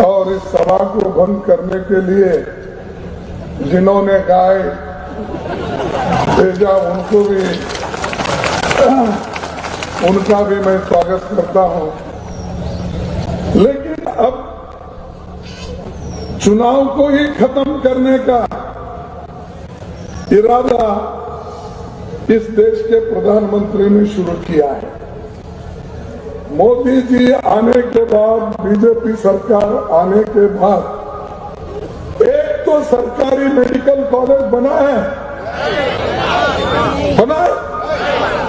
और इस सभा को भंग करने के लिए जिन्होंने गाय भेजा उनका भी मैं स्वागत करता हूं। लेकिन अब चुनाव को ही खत्म करने का इरादा इस देश के प्रधानमंत्री ने शुरू किया है। मोदी जी आने के बाद, बीजेपी सरकार आने के बाद एक तो सरकारी मेडिकल कॉलेज बना है?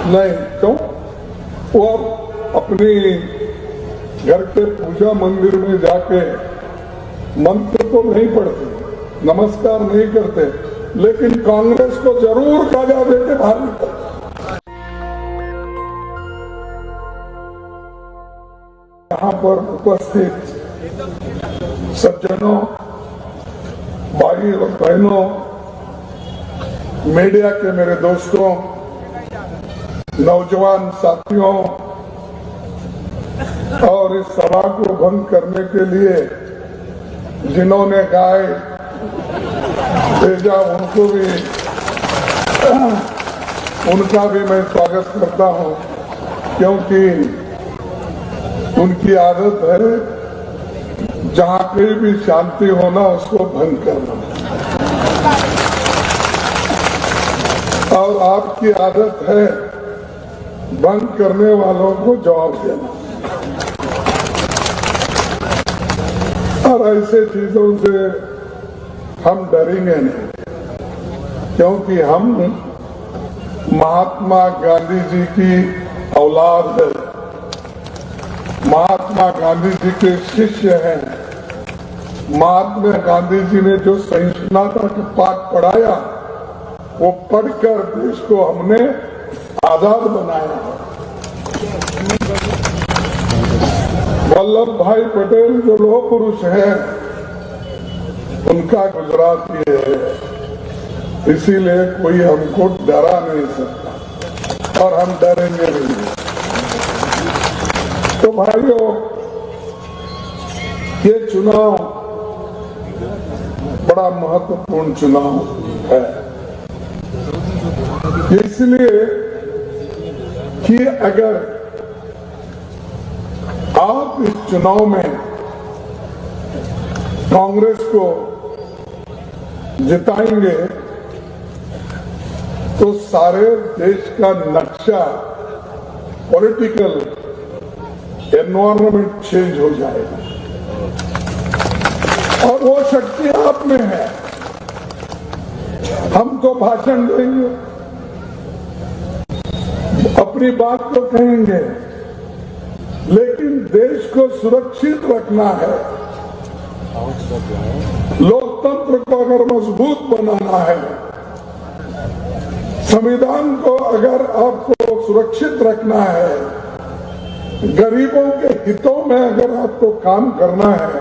नहीं। क्यों? वो अपनी घर के पूजा मंदिर में जाके मंत्र तो नहीं पढ़ते, नमस्कार नहीं करते, लेकिन कांग्रेस को जरूर काजा देके बाहर निकलते। यहाँ पर उपस्थित सज्जनों, भाई और बहनों, मीडिया के मेरे दोस्तों, नौजवान साथियों, और इस सभा को भंग करने के लिए जिन्होंने गाय भेजा उनका भी मैं स्वागत करता हूं, क्योंकि उनकी आदत है जहां कहीं भी शांति होना उसको भंग करना, और आपकी आदत है भंग करने वालों को जवाब देना। और ऐसे चीजों से हम डरेंगे नहीं, क्योंकि हम महात्मा गांधी जी की औलाद है, महात्मा गांधी जी के शिष्य हैं। महात्मा गांधी जी ने जो सहिष्णुता का पाठ पढ़ाया, वो पढ़कर देश को हमने आजाद बनाया। वल्लभ भाई पटेल जो लोह पुरुष हैं, उनका गुजरात ये है, इसीलिए कोई हमको डरा नहीं सकता और हम डरेंगे नहीं। तो भाइयों, ये चुनाव बड़ा महत्वपूर्ण चुनाव है, इसलिए कि अगर आप इस चुनाव में कांग्रेस को जिताएंगे तो सारे देश का नक्शा, पॉलिटिकल एनवायरनमेंट चेंज हो जाएगा, और वो शक्ति आप में है। हम तो भाषण देंगे, अपनी बात तो कहेंगे, लेकिन देश को सुरक्षित रखना है, लोकतंत्र को अगर मजबूत बनाना है, संविधान को अगर आपको सुरक्षित रखना है, गरीबों के हितों में अगर आपको काम करना है,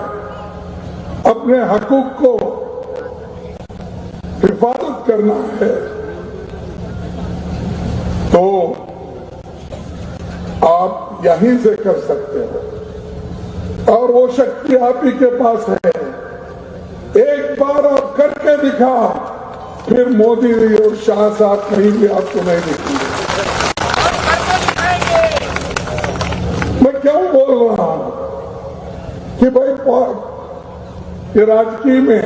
अपने हकूक को हिफाजत करना है, तो आप यहीं से कर सकते हो, और वो शक्ति आप ही के पास है। एक बार आप करके दिखा, फिर मोदी और शाह साहब कहीं भी आपको नहीं दिखेंगे। मैं क्यों बोल रहा हूं कि भाई ये राजकीय में,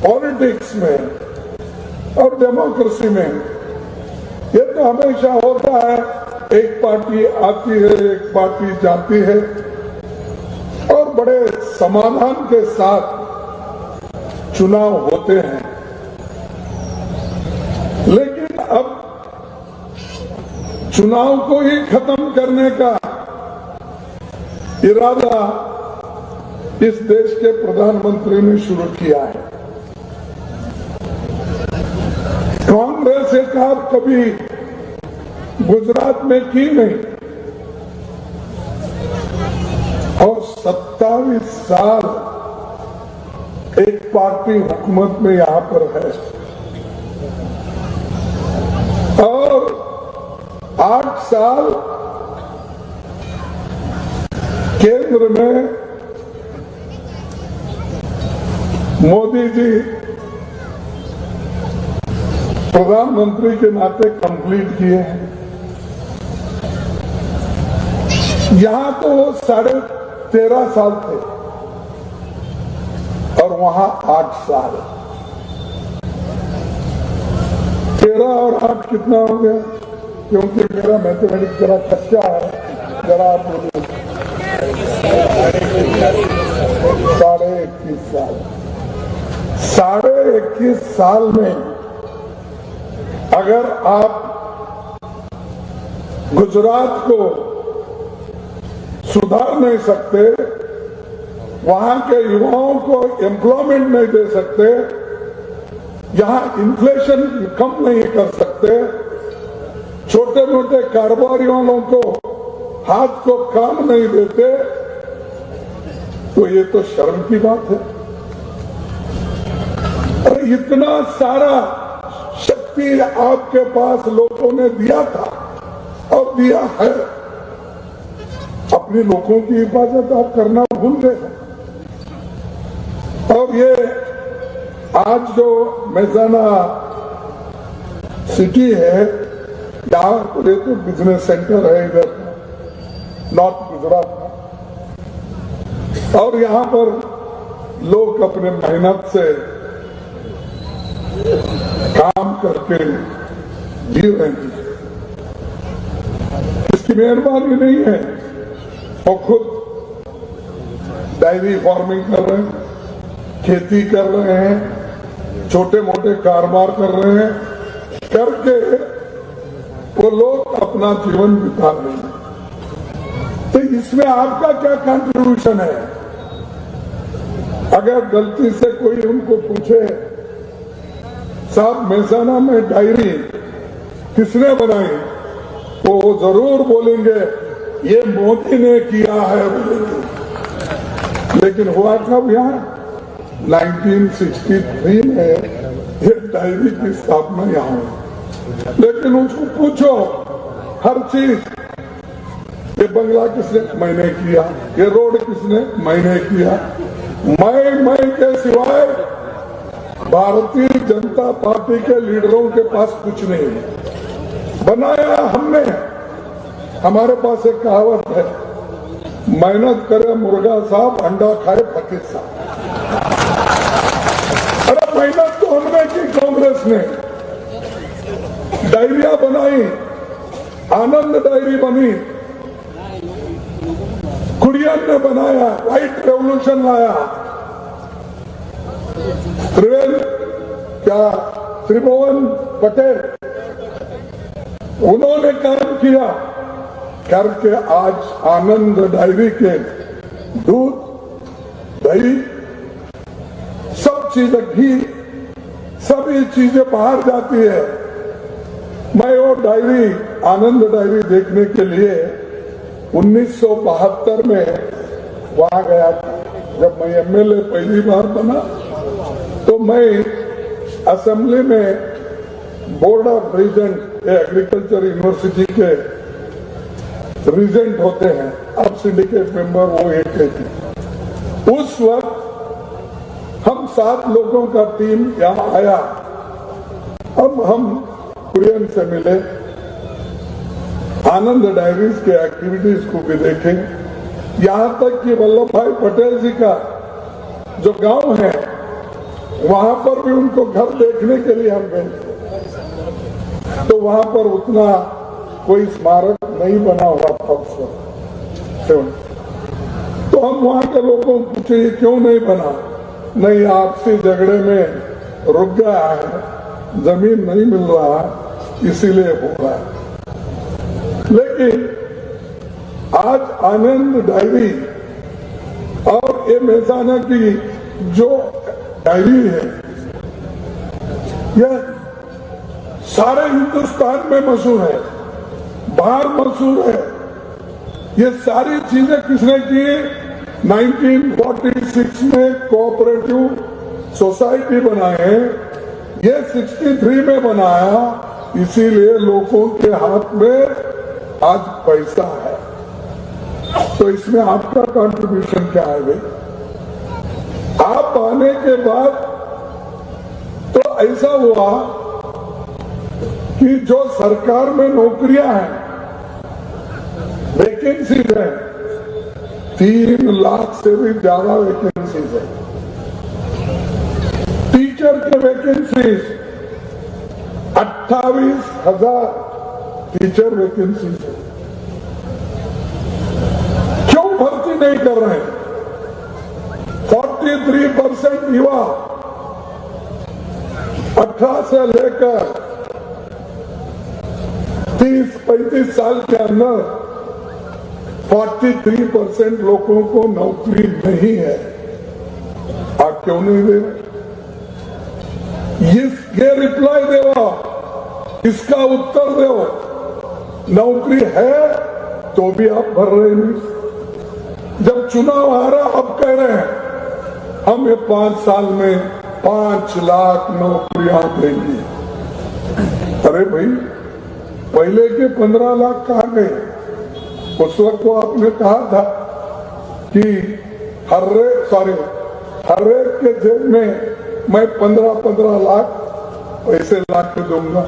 पॉलिटिक्स में और डेमोक्रेसी में ये तो हमेशा होता है, एक पार्टी आती है, एक पार्टी जाती है, और बड़े समाधान के साथ चुनाव होते हैं। लेकिन अब चुनाव को ही खत्म करने का इरादा इस देश के प्रधानमंत्री ने शुरू किया है। कांग्रेस एक बात कभी गुजरात में की नहीं, और 27 साल एक पार्टी हुकूमत में यहां पर है, और 8 साल केंद्र में मोदी जी प्रधानमंत्री के नाते कंप्लीट किए हैं। यहां तो 13.5 साल थे और वहां 8 साल। 13 और 8 कितना हो गया? क्योंकि मेरा मैथमेटिक्स जरा कच्चा है, जरा आप बोलिए। 21.5 साल। 21.5 साल में अगर आप गुजरात को सुधार नहीं सकते, वहां के युवाओं को एम्प्लॉयमेंट नहीं दे सकते, यहां इन्फ्लेशन कम नहीं कर सकते, छोटे मोटे कारोबारी वालों को हाथ को काम नहीं देते, तो ये तो शर्म की बात है। और इतना सारा शक्ति आपके पास लोगों ने दिया था और दिया है, अपने लोगों की हिफाजत आप करना भूल गए। और ये आज जो मेहसाना सिटी है, यहाँ ये तो बिजनेस सेंटर है इधर नॉर्थ गुजरात में, और यहाँ पर लोग अपने मेहनत से काम करके जी रहे हैं। इसकी मेहरबानी नहीं है, वो खुद डायरी फार्मिंग कर रहे हैं, खेती कर रहे हैं, छोटे मोटे कारोबार कर रहे हैं, करके वो लोग अपना जीवन बिता रहे हैं। तो इसमें आपका क्या कंट्रीब्यूशन है? अगर गलती से कोई उनको पूछे, साहब मेहसाना में डायरी किसने बनाई, तो वो जरूर बोलेंगे ये मोदी ने किया है। लेकिन हुआ कब? यहाँ 1963 में ये डायरी की स्थापना यहाँ हुई। लेकिन उसको पूछो हर चीज, ये बंगला किसने? मैंने किया। ये रोड किसने? मैंने किया। मैं के सिवाय भारतीय जनता पार्टी के लीडरों के पास कुछ नहीं है। बनाया हमने। हमारे पास एक कहावत है, मेहनत करे मुर्गा साहब, अंडा खाए फकीर साहब। अरे मेहनत तो हमने की, कांग्रेस ने डायरिया बनाई, आनंद डायरी बनी, कुरियन ने बनाया, व्हाइट रेवोल्यूशन लाया, त्रिभुवन पटेल उन्होंने काम किया, करके आज आनंद डायरी के दूध, दही, सब चीजें, घी, सभी चीजें बाहर जाती है। मैं वो डायरी, आनंद डायरी देखने के लिए 1972 में वहां गया था। जब मैं एमएलए पहली बार बना तो मैं असेंबली में board of regent, agriculture university के रीजेंट होते हैं, अब सिंडिकेट मेंबर वो एक थे। उस वक्त हम 7 लोगों का टीम यहाँ आया। अब हम कुरियन से मिले, आनंद डायरीज के एक्टिविटीज को भी देखें, यहां तक कि वल्लभ भाई पटेल जी का जो गांव है वहां पर भी उनको घर देखने के लिए हम गए। तो वहां पर उतना कोई स्मारक नहीं बना हुआ था उस वक्त। तो हम वहां के लोगों को पूछे ये क्यों नहीं बना? नहीं, आपसी झगड़े में रुक गया है, जमीन नहीं मिल रहा है, इसीलिए हो रहा है। लेकिन आज आनंद डायरी और ये मेहसाना की जो डायरी है, यह सारे हिंदुस्तान में मशहूर है, बाहर मशहूर है। ये सारी चीजें किसने की? 1946 में कोऑपरेटिव सोसाइटी बनाए, ये 63 में बनाया, इसीलिए लोगों के हाथ में आज पैसा है। तो इसमें आपका कंट्रीब्यूशन क्या है भाई? आप आने के बाद तो ऐसा हुआ कि जो सरकार में नौकरियां हैं, वैकेंसीज है, 3 लाख से भी ज्यादा वैकेंसीज है। टीचर के वैकेंसीज 28,000 टीचर वैकेंसीज है। क्यों भर्ती नहीं कर रहे? 43% युवा 18 से लेकर 30-35 साल के अंदर 43% लोगों को नौकरी नहीं है। आप क्यों नहीं दे रहे? ये रिप्लाई दो, इसका उत्तर दो। नौकरी है तो भी आप भर रहे नहीं। जब चुनाव आ रहा, अब कह रहे हैं हम ये 5 साल में 5 लाख नौकरियां देंगे। अरे भाई, पहले के 15 लाख कहां गए? उस वक्त तो आपने कहा था कि हर एक के जेब में मैं 15-15 लाख पैसे ला के दूंगा,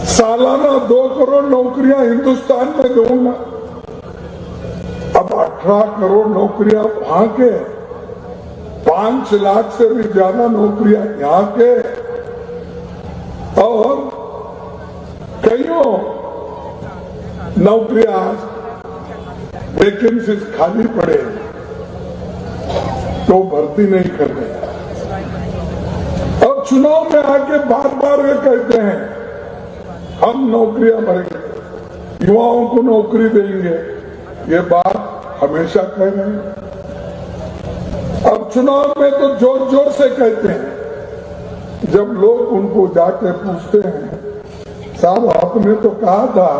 सालाना 2 करोड़ नौकरियां हिंदुस्तान में दूंगा। अब 18 करोड़ नौकरियां वहां के, 5 लाख से भी ज्यादा नौकरियां यहां के, और कईयों नौकरियां वैकेंसी खाली पड़े तो भर्ती नहीं कर रहे। अब चुनाव में आके बार बार ये कहते हैं हम नौकरियां भरेंगे, युवाओं को नौकरी देंगे। ये बात हमेशा कह रहे हैं। अब चुनाव में तो जोर जोर से कहते हैं। जब लोग उनको जाके पूछते हैं, साहब आपने तो कहा था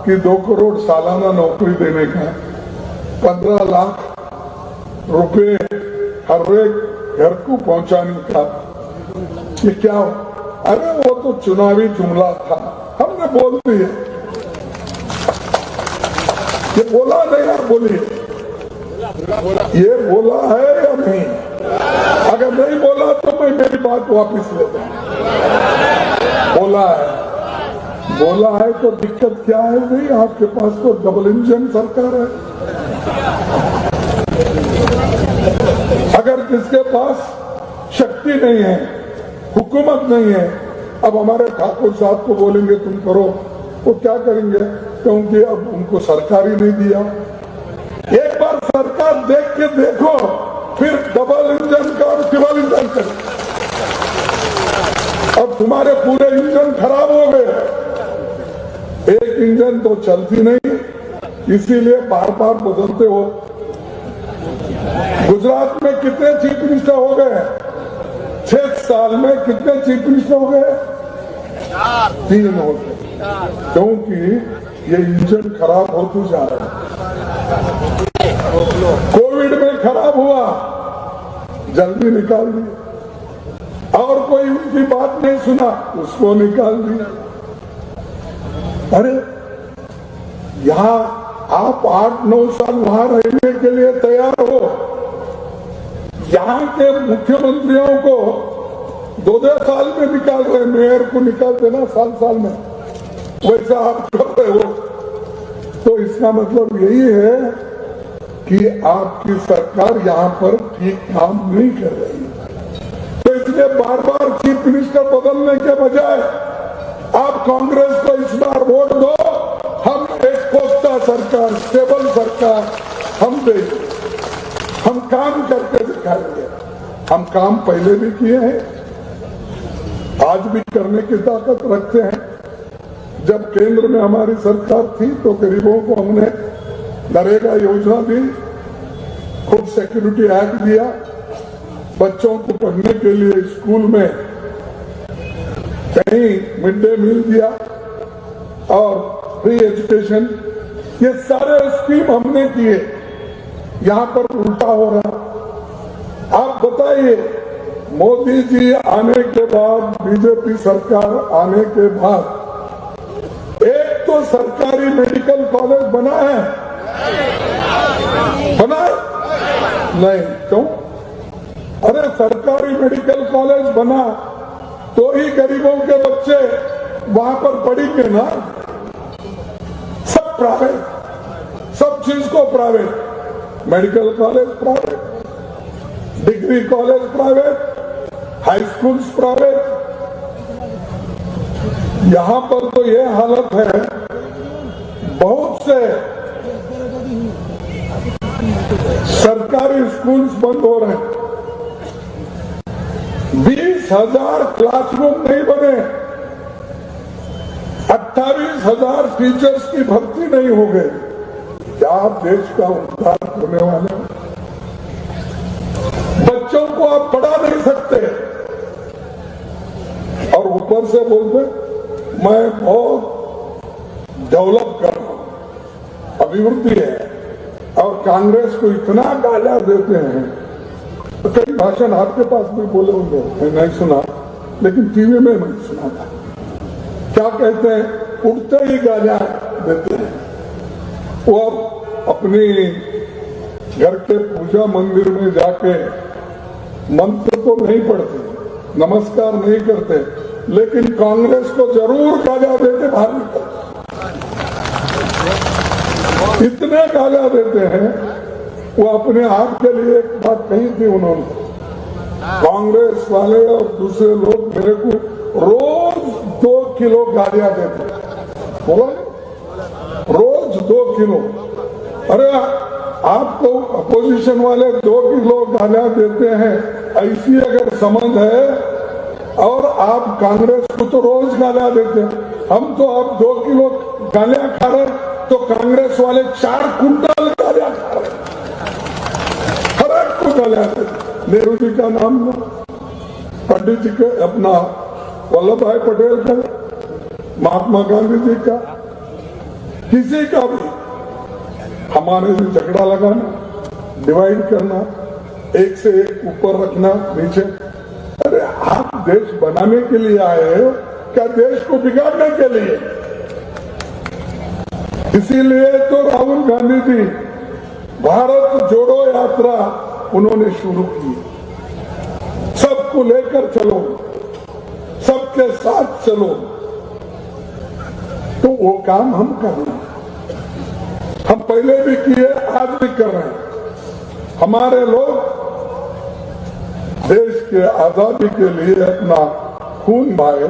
कि 2 करोड़ सालाना नौकरी देने का, 15 लाख रुपए हर एक घर को पहुंचाने का, ये क्या? अरे वो तो चुनावी जुमला था, हमने बोल दिया। ये बोला नहीं? आप बोलिए, ये बोला है या नहीं? अगर नहीं बोला तो मैं मेरी बात वापस लेता हूं। बोला है, बोला है तो दिक्कत क्या है भाई? आपके पास तो डबल इंजन सरकार है। अगर किसके पास शक्ति नहीं है, हुकूमत नहीं है, अब हमारे ठाकुर साहब को बोलेंगे तुम करो, वो क्या करेंगे? क्योंकि अब उनको सरकार ही नहीं दिया। एक बार सरकार देख के देखो, फिर डबल इंजन का और ट्रिपल इंजन का। अब तुम्हारे पूरे इंजन खराब हो गए, एक इंजन तो चलती नहीं, इसीलिए बार बार बदलते हो। गुजरात में कितने चीफ मिनिस्टर हो गए? 6 साल में कितने चीफ मिनिस्टर हो गए? 3 हो गए, क्योंकि ये इंजन खराब होते जा रहा है। कोविड में खराब हुआ, जल्दी निकाल दिया, और कोई उनकी बात नहीं सुना, उसको निकाल दिया। अरे यहां आप 8-9 साल वहां रहने के लिए तैयार हो, यहां के मुख्यमंत्रियों को 2-2 साल में निकाल रहे, मेयर को निकाल देना साल में, वैसा आप कर रहे हो। तो इसका मतलब यही है कि आपकी सरकार यहां पर ठीक काम नहीं कर रही। तो इसलिए बार बार चीफ मिनिस्टर बदलने के बजाय आप कांग्रेस को इस बार वोट दो, हम एक पुख्ता सरकार, स्टेबल सरकार हम देंगे, हम काम करके दिखाएंगे। हम काम पहले भी किए हैं, आज भी करने की ताकत रखते हैं। जब केंद्र में हमारी सरकार थी तो गरीबों को हमने नरेगा योजना दी, फूड सिक्योरिटी एक्ट दिया, बच्चों को पढ़ने के लिए स्कूल में कहीं मिड डे मील दिया और फ्री एजुकेशन, ये सारे स्कीम हमने किए। यहां पर उल्टा हो रहा। आप बताइए, मोदी जी आने के बाद, बीजेपी सरकार आने के बाद एक तो सरकारी मेडिकल कॉलेज बना है? बना है? नहीं। क्यों? अरे सरकारी मेडिकल कॉलेज बना तो ही गरीबों के बच्चे वहां पर पढ़ेंगे ना। सब प्राइवेट, सब चीज को private, medical college private, degree college private, high schools private. यहां पर तो ये हालत है, बहुत से सरकारी स्कूल्स बंद हो रहे हैं। 20,000 क्लासरूम नहीं बने, 28,000 टीचर्स की भर्ती नहीं हो गई। क्या आप देश का उद्धार करने वाले हैं? बच्चों को आप पढ़ा नहीं सकते और ऊपर से बोलते मैं बहुत डेवलप कर रहा हूं, अभिवृद्धि है, और कांग्रेस को इतना गालियां देते हैं। तो कई भाषण आपके पास भी बोले होंगे, मैं नहीं सुना, लेकिन टीवी में मैं सुना था। क्या कहते हैं? उठते ही गालियां देते हैं। वो अपनी घर के पूजा मंदिर में जाके मंत्र तो नहीं पढ़ते, नमस्कार नहीं करते, लेकिन कांग्रेस को जरूर गालियां देते बाहर निकल। इतने गालियां देते हैं। वो अपने आप के लिए एक बात कही थी उन्होंने, कांग्रेस वाले और दूसरे लोग मेरे को रोज 2 किलो गालियां देते, बोला रोज 2 किलो। अरे आपको अपोजिशन वाले 2 किलो गालियां देते हैं, ऐसी अगर समझ है, और आप कांग्रेस को तो रोज गालियां देते हैं। हम तो आप 2 किलो गालियां खा रहे, तो कांग्रेस वाले 4 कुंटल गालियां खा रहे, हर एक को गालियां देते। नेहरू जी का नाम लो, पंडित जी के, अपना वल्लभ भाई पटेल का, महात्मा गांधी जी का, किसी का भी हमारे से झगड़ा लगाना, डिवाइड करना, एक से एक ऊपर रखना, नीचे। अरे आप देश बनाने के लिए आए हो क्या देश को बिगाड़ने के लिए? इसीलिए तो राहुल गांधी जी भारत जोड़ो यात्रा उन्होंने शुरू की। सबको लेकर चलो, सबके साथ चलो, तो वो काम हम कर रहे हैं। हम पहले भी किए, आज भी कर रहे हैं। हमारे लोग देश के आजादी के लिए अपना खून बहाए,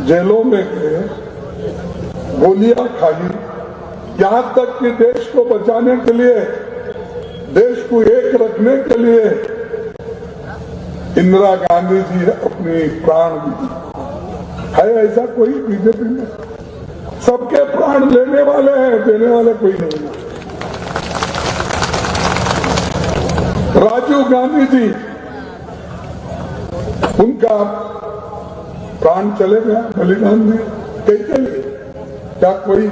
जेलों में गए, गोलियां खाई, यहां तक कि देश को बचाने के लिए, देश को एक रखने के लिए इंदिरा गांधी जी अपनी प्राण दी। है ऐसा कोई बीजेपी में? सबके प्राण लेने वाले हैं, देने वाले कोई नहीं है। राजीव गांधी जी, उनका प्राण चले गया, बलिदान में। कैसे लिए? क्या कोई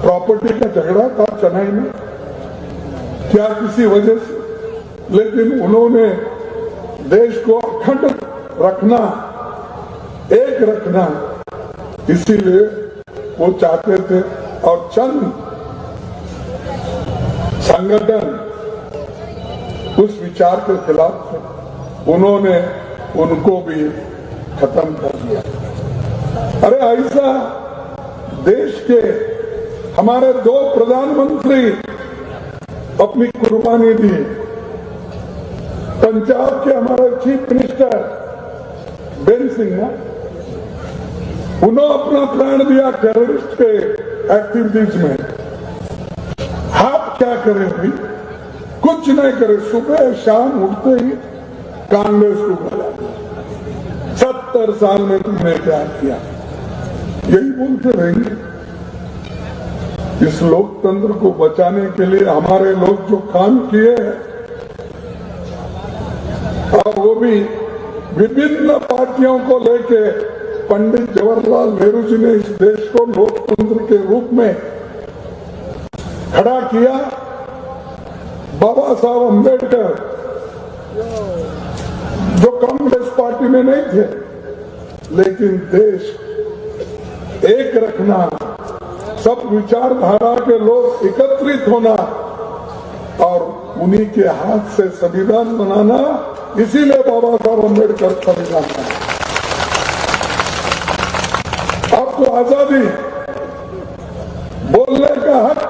प्रॉपर्टी का झगड़ा था चेन्नई में? क्या किसी वजह से? लेकिन उन्होंने देश को अखंड रखना, एक रखना, इसीलिए वो चाहते थे। और चंद संगठन उस विचार के खिलाफ थे, उन्होंने उनको भी खत्म कर दिया। अरे ऐसा देश के हमारे 2 प्रधानमंत्री अपनी कुर्बानी दी। पंजाब के हमारे चीफ मिनिस्टर बेन सिंह ने, उन्होंने अपना प्राण दिया टेररिस्ट के एक्टिविटीज में। आप क्या करें भाई? कुछ नहीं करे, सुबह शाम उठते ही कांग्रेस को गला दिया। 70 साल में तुमने क्या किया? यही बोलते रहेंगे। इस लोकतंत्र को बचाने के लिए हमारे लोग जो काम किए हैं, और वो भी विभिन्न पार्टियों को लेके, पंडित जवाहरलाल नेहरू जी ने इस देश को लोकतंत्र के रूप में खड़ा किया। बाबा साहब अम्बेडकर, जो कांग्रेस पार्टी में नहीं थे, लेकिन देश एक रखना, सब विचारधारा के लोग एकत्रित होना, और उन्हीं के हाथ से संविधान बनाना, इसीलिए बाबा साहब अम्बेडकर संविधान बनाए। आपको आजादी, बोलने का हक,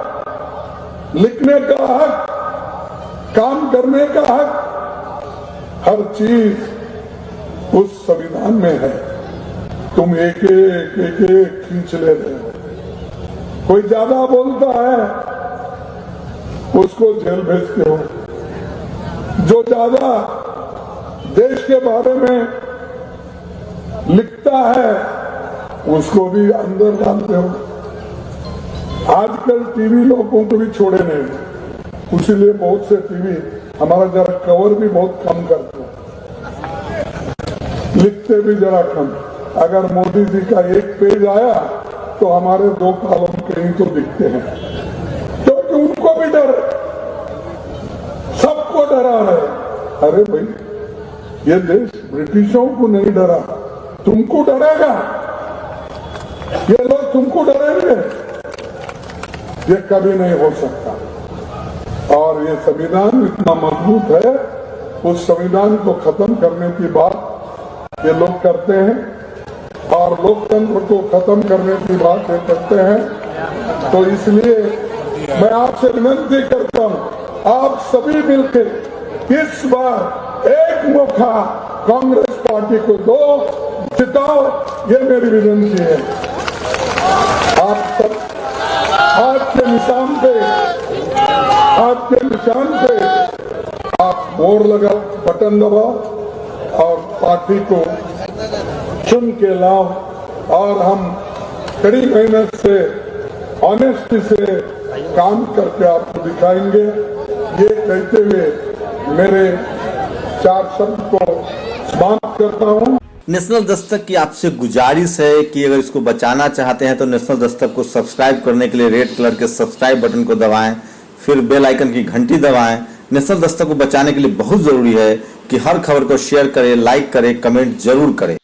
लिखने का हक, काम करने का हक, हर चीज उस संविधान में है। तुम एक एक खींच ले रहे हो। कोई ज्यादा बोलता है उसको जेल भेजते हो, जो ज्यादा देश के बारे में लिखता है उसको भी अंदर डालते हो। आजकल टीवी लोगों को भी छोड़े नहीं, इसीलिए बहुत से टीवी हमारा जरा कवर भी बहुत कम करते हैं, लिखते भी जरा कम। अगर मोदी जी का एक पेज आया तो हमारे 2 कॉलम कहीं तो दिखते हैं, क्योंकि उनको भी डर, सबको डरा रहे। अरे भाई, ये देश ब्रिटिशों को नहीं डरा, तुमको डरेगा। ये लोग तुमको डरेंगे, ये कभी नहीं हो सकता। और ये संविधान इतना मजबूत है, उस संविधान को खत्म करने की बात ये लोग करते हैं और लोकतंत्र को खत्म करने की बात ये करते हैं। तो इसलिए मैं आपसे विनती करता हूं, आप सभी मिलकर इस बार एक मौका कांग्रेस पार्टी को दो, जिताओ, ये मेरी विनती है। आप सब हाथ के निशान पे आप वोट लगाओ, बटन दबाओ और पार्टी को चुन के लाओ। और हम कड़ी मेहनत से, ऑनेस्टी से काम करके आपको दिखाएंगे। ये कहते हुए मेरे 4 शब्द को समाप्त करता हूं। नेशनल दस्तक की आपसे गुजारिश है कि अगर इसको बचाना चाहते हैं तो नेशनल दस्तक को सब्सक्राइब करने के लिए रेड कलर के सब्सक्राइब बटन को दबाएं, फिर बेल आइकन की घंटी दबाएं। नेशनल दस्तक को बचाने के लिए बहुत जरूरी है कि हर खबर को शेयर करें, लाइक करें, कमेंट जरूर करें।